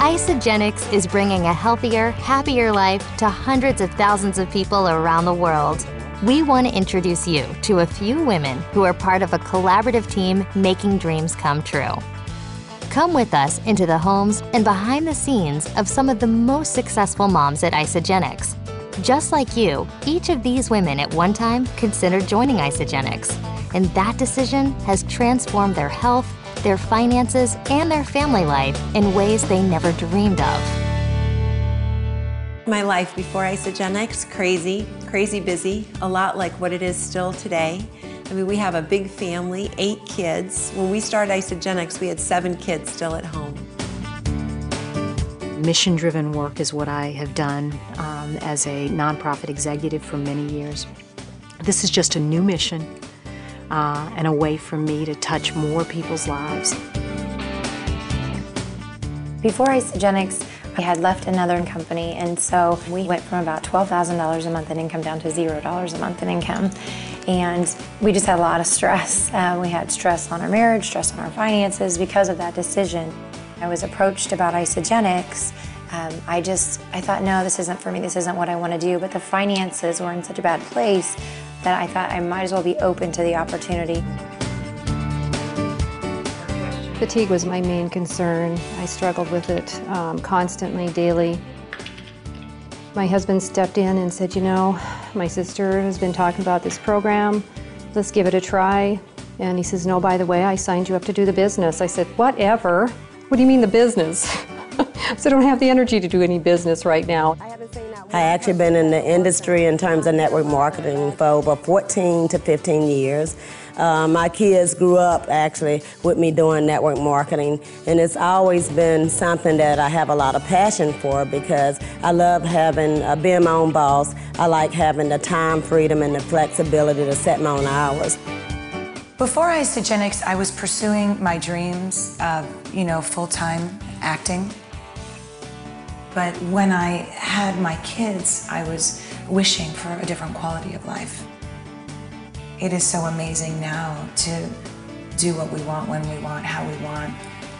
Isagenix is bringing a healthier, happier life to hundreds of thousands of people around the world. We want to introduce you to a few women who are part of a collaborative team making dreams come true. Come with us into the homes and behind the scenes of some of the most successful moms at Isagenix. Just like you, each of these women at one time considered joining Isagenix, and that decision has transformed their health, their finances, and their family life in ways they never dreamed of. My life before Isagenix, crazy busy, a lot like what it is still today. I mean, we have a big family, 8 kids. When we started Isagenix, we had 7 kids still at home. Mission-driven work is what I have done as a nonprofit executive for many years. This is just a new mission and a way for me to touch more people's lives. Before Isagenix, I had left another company, and so we went from about $12,000 a month in income down to $0 a month in income. And we just had a lot of stress. We had stress on our marriage, stress on our finances because of that decision. I was approached about Isagenix. I thought, no, this isn't for me, this isn't what I want to do, but the finances were in such a bad place that I thought I might as well be open to the opportunity. Fatigue was my main concern. I struggled with it constantly, daily. My husband stepped in and said, you know, my sister has been talking about this program, let's give it a try. And he says, no, by the way, I signed you up to do the business. I said, whatever. What do you mean the business? So I don't have the energy to do any business right now. I actually been in the industry in terms of network marketing for over 14 to 15 years. My kids grew up actually with me doing network marketing, and it's always been something that I have a lot of passion for because I love being my own boss. I like having the time freedom and the flexibility to set my own hours. Before Isagenix, I was pursuing my dreams of, full-time acting. But when I had my kids, I was wishing for a different quality of life. It is so amazing now to do what we want, when we want, how we want.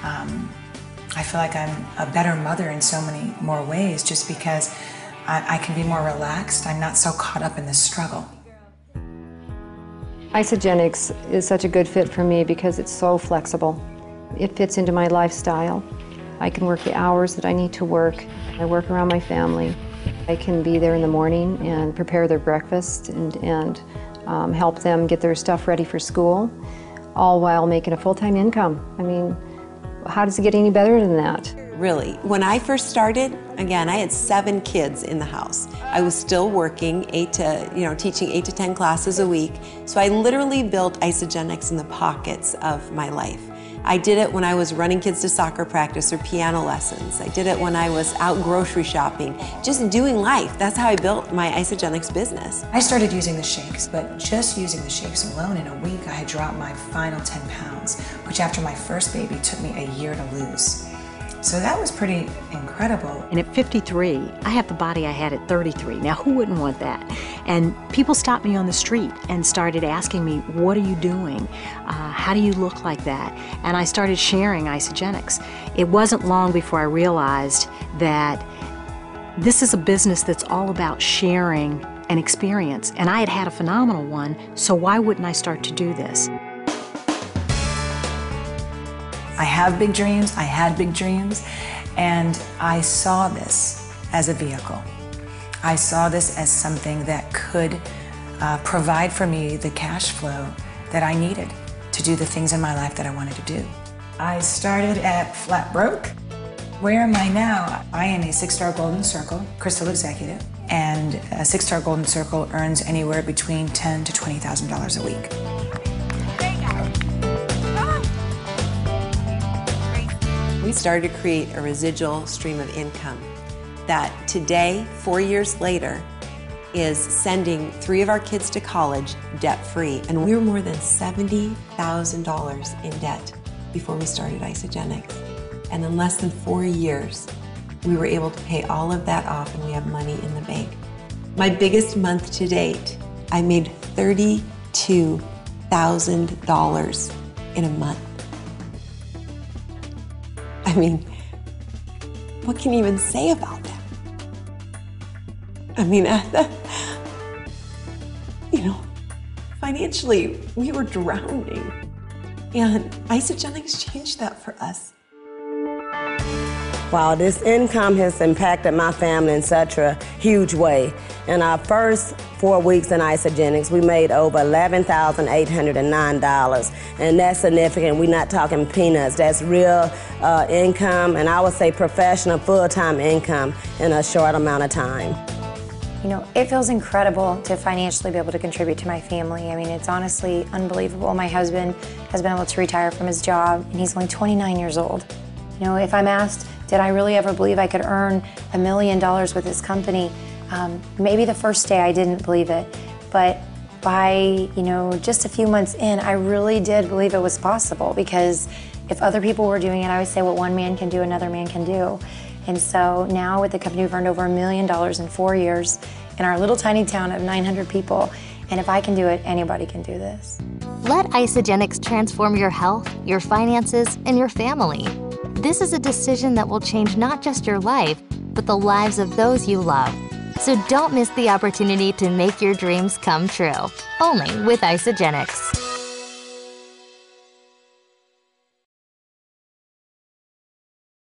I feel like I'm a better mother in so many more ways just because I can be more relaxed. I'm not so caught up in the struggle. Isagenix is such a good fit for me because it's so flexible. It fits into my lifestyle. I can work the hours that I need to work. I work around my family. I can be there in the morning and prepare their breakfast and help them get their stuff ready for school, all while making a full-time income. I mean, how does it get any better than that? Really, when I first started, again, I had 7 kids in the house. I was still working teaching 8 to 10 classes a week. So I literally built Isagenix in the pockets of my life. I did it when I was running kids to soccer practice or piano lessons. I did it when I was out grocery shopping, just doing life. That's how I built my Isagenix business. I started using the shakes, but just using the shakes alone in a week, I had dropped my final 10 pounds, which after my first baby took me a year to lose. So that was pretty incredible. And at 53, I have the body I had at 33. Now, who wouldn't want that? And people stopped me on the street and started asking me, what are you doing? How do you look like that? And I started sharing Isagenix. It wasn't long before I realized that this is a business that's all about sharing an experience. And I had had a phenomenal one, so why wouldn't I start to do this? I have big dreams, I had big dreams, and I saw this as a vehicle. I saw this as something that could provide for me the cash flow that I needed to do the things in my life that I wanted to do. I started at flat broke. Where am I now? I am a 6-star Golden Circle Crystal Executive, and a 6-star Golden Circle earns anywhere between $10,000 to $20,000 a week. We started to create a residual stream of income that today, 4 years later, is sending 3 of our kids to college debt-free. And we were more than $70,000 in debt before we started Isagenix. And in less than 4 years, we were able to pay all of that off and we have money in the bank. My biggest month to date, I made $32,000 in a month. I mean, what can you even say about that? I mean, you know, financially, we were drowning. And Isagenix changed that for us. Wow, this income has impacted my family in such a huge way. In our first 4 weeks in Isagenix, we made over $11,809, and that's significant. We're not talking peanuts. That's real income, and I would say professional full-time income in a short amount of time. You know, it feels incredible to financially be able to contribute to my family. I mean, it's honestly unbelievable. My husband has been able to retire from his job, and he's only 29 years old. You know, if I'm asked, did I really ever believe I could earn $1 million with this company? Maybe the first day I didn't believe it, but by, you know, just a few months in, I really did believe it was possible, because if other people were doing it, I would say what one man can do, another man can do. And so now with the company, we've earned over $1 million in 4 years in our little tiny town of 900 people. And if I can do it, anybody can do this. Let Isagenix transform your health, your finances, and your family. This is a decision that will change not just your life, but the lives of those you love. So don't miss the opportunity to make your dreams come true. Only with Isagenix.